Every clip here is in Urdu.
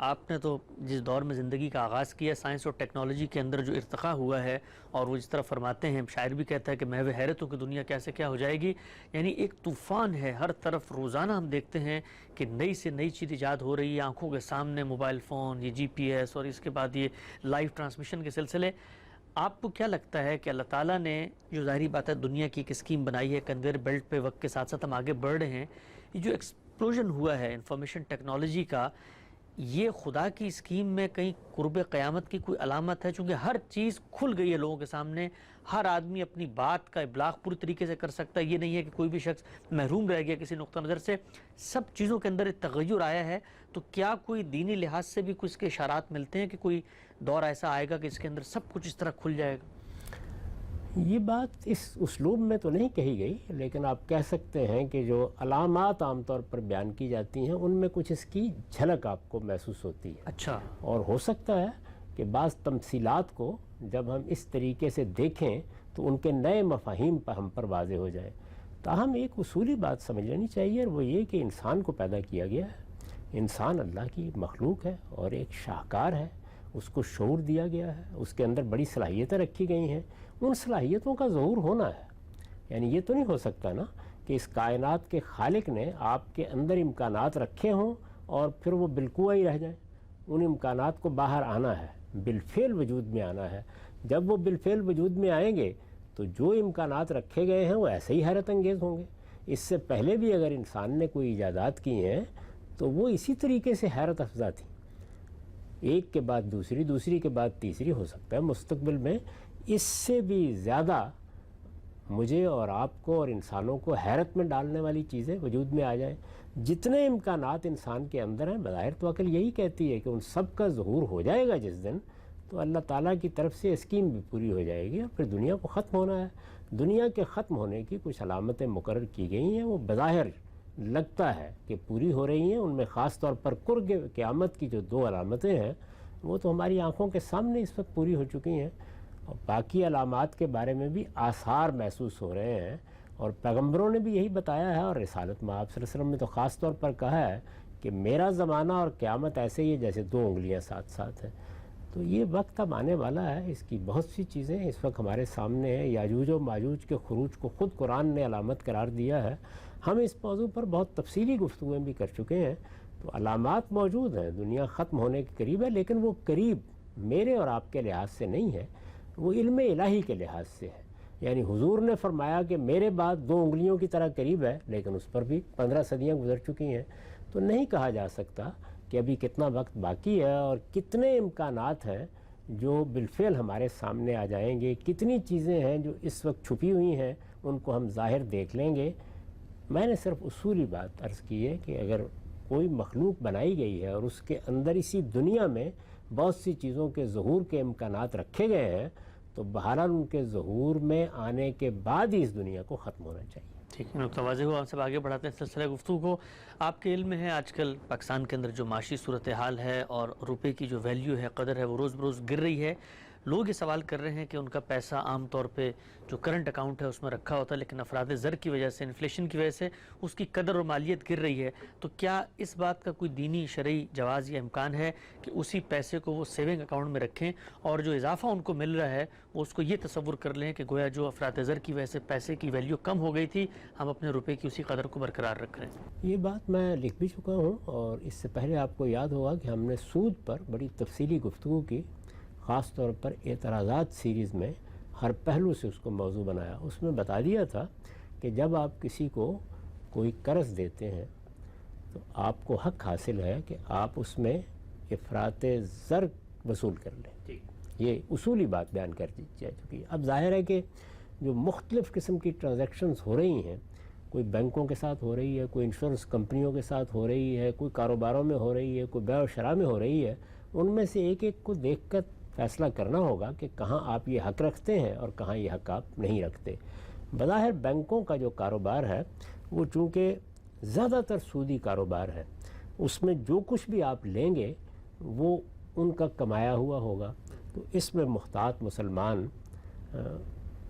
آپ نے تو جس دور میں زندگی کا آغاز کیا، سائنس اور ٹیکنالوجی کے اندر جو ارتقاء ہوا ہے، اور وہ جس طرح فرماتے ہیں، شاعر بھی کہتا ہے کہ محو حیرتوں کی دنیا کیسے کیا ہو جائے گی، یعنی ایک طوفان ہے ہر طرف. روزانہ ہم دیکھتے ہیں کہ نئی سے نئی چیز ایجاد ہو رہی ہے آنکھوں کے سامنے، موبائل فون، یہ جی پی ایس، اور اس کے بعد یہ لائیو ٹرانسمیشن کے سلسلے. آپ کو کیا لگتا ہے کہ اللہ تعالیٰ نے جو ظاہری بات ہے دنیا کی ایک اسکیم بنائی ہے، کنویئر بیلٹ پہ وقت کے ساتھ ساتھ ہم آگے بڑھ رہے ہیں، یہ جو ایکسپلوژن ہوا ہے انفارمیشن ٹیکنالوجی کا، یہ خدا کی اسکیم میں کہیں قرب قیامت کی کوئی علامت ہے؟ چونکہ ہر چیز کھل گئی ہے لوگوں کے سامنے، ہر آدمی اپنی بات کا ابلاغ پوری طریقے سے کر سکتا ہے، یہ نہیں ہے کہ کوئی بھی شخص محروم رہ گیا کسی نقطہ نظر سے. سب چیزوں کے اندر ایک تغیر آیا ہے، تو کیا کوئی دینی لحاظ سے بھی کچھ کے اشارات ملتے ہیں کہ کوئی دور ایسا آئے گا کہ اس کے اندر سب کچھ اس طرح کھل جائے گا؟ یہ بات اس اسلوب میں تو نہیں کہی گئی، لیکن آپ کہہ سکتے ہیں کہ جو علامات عام طور پر بیان کی جاتی ہیں ان میں کچھ اس کی جھلک آپ کو محسوس ہوتی ہے. اچھا. اور ہو سکتا ہے کہ بعض تمثیلات کو جب ہم اس طریقے سے دیکھیں تو ان کے نئے مفاہیم پر ہم پر واضح ہو جائیں. تاہم ایک اصولی بات سمجھ لینی چاہیے، اور وہ یہ کہ انسان کو پیدا کیا گیا ہے، انسان اللہ کی مخلوق ہے اور ایک شاہکار ہے، اس کو شعور دیا گیا ہے، اس کے اندر بڑی صلاحیتیں رکھی گئی ہیں، ان صلاحیتوں کا ظہور ہونا ہے. یعنی یہ تو نہیں ہو سکتا نا کہ اس کائنات کے خالق نے آپ کے اندر امکانات رکھے ہوں اور پھر وہ بالکوا ہی رہ جائیں. ان امکانات کو باہر آنا ہے، بالفعل وجود میں آنا ہے. جب وہ بالفعل وجود میں آئیں گے تو جو امکانات رکھے گئے ہیں وہ ایسے ہی حیرت انگیز ہوں گے. اس سے پہلے بھی اگر انسان نے کوئی ایجادات کی ہیں تو وہ اسی طریقے سے حیرت افزا تھیں، ایک کے بعد دوسری، دوسری کے بعد تیسری. ہو سکتا ہے مستقبل میں اس سے بھی زیادہ مجھے اور آپ کو اور انسانوں کو حیرت میں ڈالنے والی چیزیں وجود میں آ جائیں. جتنے امکانات انسان کے اندر ہیں، بظاہر تو عقل یہی کہتی ہے کہ ان سب کا ظہور ہو جائے گا جس دن، تو اللہ تعالیٰ کی طرف سے اسکیم بھی پوری ہو جائے گی اور پھر دنیا کو ختم ہونا ہے. دنیا کے ختم ہونے کی کچھ علامتیں مقرر کی گئی ہیں، وہ بظاہر لگتا ہے کہ پوری ہو رہی ہیں. ان میں خاص طور پر قرب قیامت کی جو 2 علامتیں ہیں وہ تو ہماری آنکھوں کے سامنے اس وقت پوری ہو چکی ہیں، اور باقی علامات کے بارے میں بھی آثار محسوس ہو رہے ہیں. اور پیغمبروں نے بھی یہی بتایا ہے، اور رسالت مآب صلی اللہ علیہ وسلم نے تو خاص طور پر کہا ہے کہ میرا زمانہ اور قیامت ایسے ہی ہے جیسے 2 انگلیاں ساتھ ساتھ ہیں. تو یہ وقت اب آنے والا ہے، اس کی بہت سی چیزیں اس وقت ہمارے سامنے ہیں. یاجوج و ماجوج کے خروج کو خود قرآن نے علامت قرار دیا ہے. ہم اس موضوع پر بہت تفصیلی گفتگویں بھی کر چکے ہیں. تو علامات موجود ہیں، دنیا ختم ہونے کے قریب ہے، لیکن وہ قریب میرے اور آپ کے لحاظ سے نہیں ہے، وہ علم الہی کے لحاظ سے ہے. یعنی حضور نے فرمایا کہ میرے بعد 2 انگلیوں کی طرح قریب ہے، لیکن اس پر بھی 15 صدیاں گزر چکی ہیں. تو نہیں کہا جا سکتا کہ ابھی کتنا وقت باقی ہے اور کتنے امکانات ہیں جو بالفعل ہمارے سامنے آ جائیں گے، کتنی چیزیں ہیں جو اس وقت چھپی ہوئی ہیں ان کو ہم ظاہر دیکھ لیں گے. میں نے صرف اصولی بات عرض کی ہے کہ اگر کوئی مخلوق بنائی گئی ہے اور اس کے اندر اسی دنیا میں بہت سی چیزوں کے ظہور کے امکانات رکھے گئے ہیں، تو بہرحال ان کے ظہور میں آنے کے بعد ہی اس دنیا کو ختم ہونا چاہیے. ٹھیک ہے، نقطہ واضح ہوا. ہم سب آگے بڑھاتے ہیں سلسلہ گفتگو کو. آپ کے علم میں ہے آج کل پاکستان کے اندر جو معاشی صورتحال ہے اور روپے کی جو ویلیو ہے، قدر ہے، وہ روز بروز گر رہی ہے. لوگ یہ سوال کر رہے ہیں کہ ان کا پیسہ عام طور پہ جو کرنٹ اکاؤنٹ ہے اس میں رکھا ہوتا ہے، لیکن افراد زر کی وجہ سے، انفلیشن کی وجہ سے اس کی قدر اور مالیت گر رہی ہے. تو کیا اس بات کا کوئی دینی شرعی جواز یا امکان ہے کہ اسی پیسے کو وہ سیونگ اکاؤنٹ میں رکھیں اور جو اضافہ ان کو مل رہا ہے وہ اس کو یہ تصور کر لیں کہ گویا جو افراد زر کی وجہ سے پیسے کی ویلیو کم ہو گئی تھی، ہم اپنے روپے کی اسی قدر کو برقرار رکھ رہے ہیں؟ یہ بات میں لکھ بھی چکا ہوں، اور اس سے پہلے آپ کو یاد ہوگا کہ ہم نے سود پر بڑی تفصیلی گفتگو کی، خاص طور پر اعتراضات سیریز میں ہر پہلو سے اس کو موضوع بنایا. اس میں بتا دیا تھا کہ جب آپ کسی کو کوئی قرض دیتے ہیں تو آپ کو حق حاصل ہے کہ آپ اس میں افراط زر وصول کر لیں. یہ اصولی بات بیان کر دی جا چکی ہے. اب ظاہر ہے کہ جو مختلف قسم کی ٹرانزیکشنز ہو رہی ہیں، کوئی بینکوں کے ساتھ ہو رہی ہے، کوئی انشورنس کمپنیوں کے ساتھ ہو رہی ہے، کوئی کاروباروں میں ہو رہی ہے، کوئی بیع و شراء میں ہو رہی ہے، ان میں سے ایک ایک کو دیکھ کر فیصلہ کرنا ہوگا کہ کہاں آپ یہ حق رکھتے ہیں اور کہاں یہ حق آپ نہیں رکھتے. بظاہر بینکوں کا جو کاروبار ہے وہ چونکہ زیادہ تر سودی کاروبار ہے، اس میں جو کچھ بھی آپ لیں گے وہ ان کا کمایا ہوا ہوگا. تو اس میں محتاط مسلمان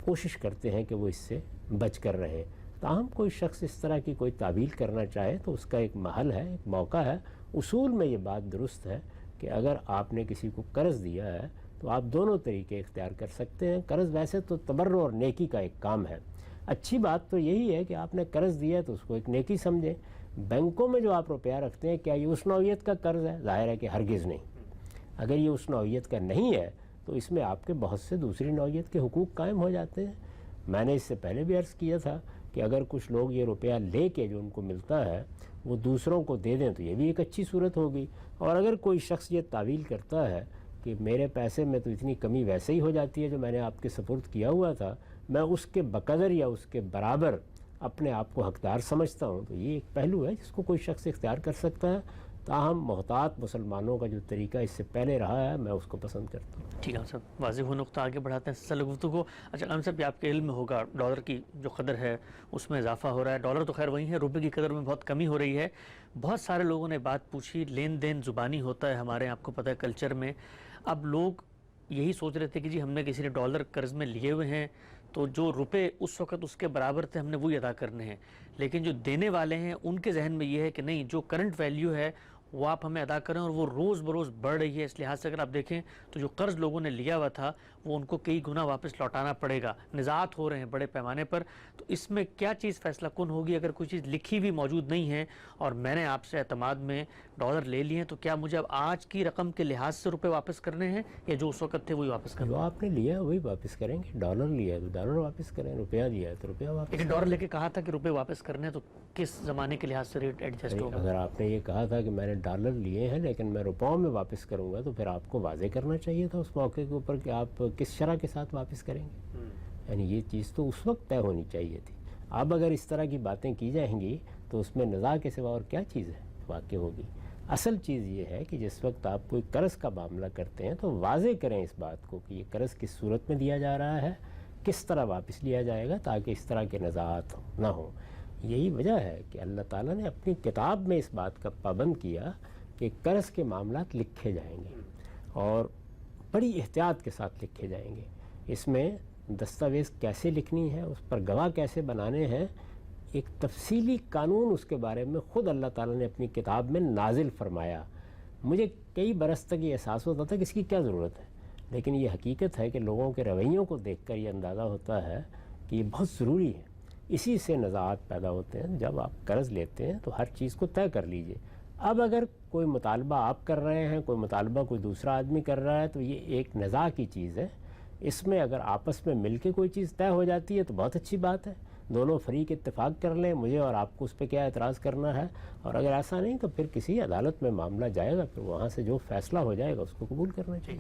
کوشش کرتے ہیں کہ وہ اس سے بچ کر رہیں. تاہم کوئی شخص اس طرح کی کوئی تعویل کرنا چاہے تو اس کا ایک محل ہے، ایک موقع ہے. اصول میں یہ بات درست ہے کہ اگر آپ نے کسی کو قرض دیا ہے تو آپ دونوں طریقے اختیار کر سکتے ہیں. قرض ویسے تو تبرع اور نیکی کا ایک کام ہے. اچھی بات تو یہی ہے کہ آپ نے قرض دیا ہے تو اس کو ایک نیکی سمجھیں. بینکوں میں جو آپ روپیہ رکھتے ہیں کیا یہ اس نوعیت کا قرض ہے؟ ظاہر ہے کہ ہرگز نہیں. اگر یہ اس نوعیت کا نہیں ہے تو اس میں آپ کے بہت سے دوسری نوعیت کے حقوق قائم ہو جاتے ہیں. میں نے اس سے پہلے بھی عرض کیا تھا کہ اگر کچھ لوگ یہ روپیہ لے کے جو ان کو ملتا ہے وہ دوسروں کو دے دیں تو یہ بھی ایک اچھی صورت ہوگی. اور اگر کوئی شخص یہ تعویل کرتا ہے کہ میرے پیسے میں تو اتنی کمی ویسے ہی ہو جاتی ہے جو میں نے آپ کے سپرد کیا ہوا تھا، میں اس کے بقدر یا اس کے برابر اپنے آپ کو حقدار سمجھتا ہوں، تو یہ ایک پہلو ہے جس کو کوئی شخص اختیار کر سکتا ہے. تاہم محتاط مسلمانوں کا جو طریقہ اس سے پہلے رہا ہے میں اس کو پسند کرتا ہوں. ٹھیک ہے صاحب، واضح وہ نقطہ آگے بڑھاتے ہیں سلسلہ گفتگو. اچھا عام صاحب، یہ آپ کے علم میں ہوگا ڈالر کی جو قدر ہے اس میں اضافہ ہو رہا ہے. ڈالر تو خیر وہی ہے، روپے کی قدر میں بہت کمی ہو رہی ہے. بہت سارے لوگوں نے بات پوچھی، لین دین زبانی ہوتا ہے ہمارے، آپ کو پتہ ہے کلچر میں. اب لوگ یہی سوچ رہے تھے کہ جی ہم نے کسی نے ڈالر قرض میں لیے ہوئے ہیں تو جو روپے اس وقت اس کے برابر تھے ہم نے وہی ادا کرنے ہیں. لیکن جو دینے والے ہیں ان کے ذہن میں یہ ہے کہ نہیں، جو کرنٹ ویلیو ہے وہ آپ ہمیں ادا کریں، اور وہ روز بروز بڑھ رہی ہے. اس لحاظ سے اگر آپ دیکھیں تو جو قرض لوگوں نے لیا ہوا تھا وہ ان کو کئی گنا واپس لوٹانا پڑے گا. نزاعات ہو رہے ہیں بڑے پیمانے پر. تو اس میں کیا چیز فیصلہ کن ہوگی؟ اگر کوئی چیز لکھی بھی موجود نہیں ہے اور میں نے آپ سے اعتماد میں ڈالر لے لیے ہیں تو کیا مجھے اب آج کی رقم کے لحاظ سے روپے واپس کرنے ہیں یا جو اس وقت تھے وہی واپس کرنے جو آپ نے لیا ہے وہی واپس کریں گے. ڈالر لیا ہے تو ڈالر واپس کریں، روپیہ لیا ہے تو روپیہ واپس لیکن ڈالر لے کے کہا تھا کہ روپے واپس کرنے ہیں تو کس زمانے کے لحاظ سے ریٹ ایڈجسٹ ہوگا؟ اگر آپ نے یہ کہا تھا کہ میں نے ڈالر لیے ہیں لیکن میں روپوں میں واپس کروں گا تو پھر آپ کو واضح کرنا چاہیے تھا اس موقع کے اوپر کہ آپ کس شرح کے ساتھ واپس کریں گے. یعنی یہ چیز تو اس وقت طے ہونی چاہیے تھی. اب اگر اس طرح کی باتیں کی جائیں گی تو اس میں نزاع کے سوا اور کیا چیز ہے واقع ہوگی. اصل چیز یہ ہے کہ جس وقت آپ کوئی قرض کا معاملہ کرتے ہیں تو واضح کریں اس بات کو کہ یہ قرض کس صورت میں دیا جا رہا ہے، کس طرح واپس لیا جائے گا، تاکہ اس طرح کے نزاعات نہ ہوں. یہی وجہ ہے کہ اللہ تعالیٰ نے اپنی کتاب میں اس بات کا پابند کیا کہ قرض کے معاملات لکھے جائیں گے اور بڑی احتیاط کے ساتھ لکھے جائیں گے. اس میں دستاویز کیسے لکھنی ہے، اس پر گواہ کیسے بنانے ہیں، ایک تفصیلی قانون اس کے بارے میں خود اللہ تعالیٰ نے اپنی کتاب میں نازل فرمایا. مجھے کئی برس تک یہ احساس ہوتا تھا کہ اس کی کیا ضرورت ہے، لیکن یہ حقیقت ہے کہ لوگوں کے رویوں کو دیکھ کر یہ اندازہ ہوتا ہے کہ یہ بہت ضروری ہے. اسی سے نزاعات پیدا ہوتے ہیں. جب آپ قرض لیتے ہیں تو ہر چیز کو طے کر لیجئے. اب اگر کوئی مطالبہ آپ کر رہے ہیں، کوئی مطالبہ کوئی دوسرا آدمی کر رہا ہے تو یہ ایک نزاع کی چیز ہے. اس میں اگر آپس میں مل کے کوئی چیز طے ہو جاتی ہے تو بہت اچھی بات ہے. دونوں فریق اتفاق کر لیں، مجھے اور آپ کو اس پہ کیا اعتراض کرنا ہے. اور اگر ایسا نہیں تو پھر کسی عدالت میں معاملہ جائے گا، پھر وہاں سے جو فیصلہ ہو جائے گا اس کو قبول کرنا چاہیے.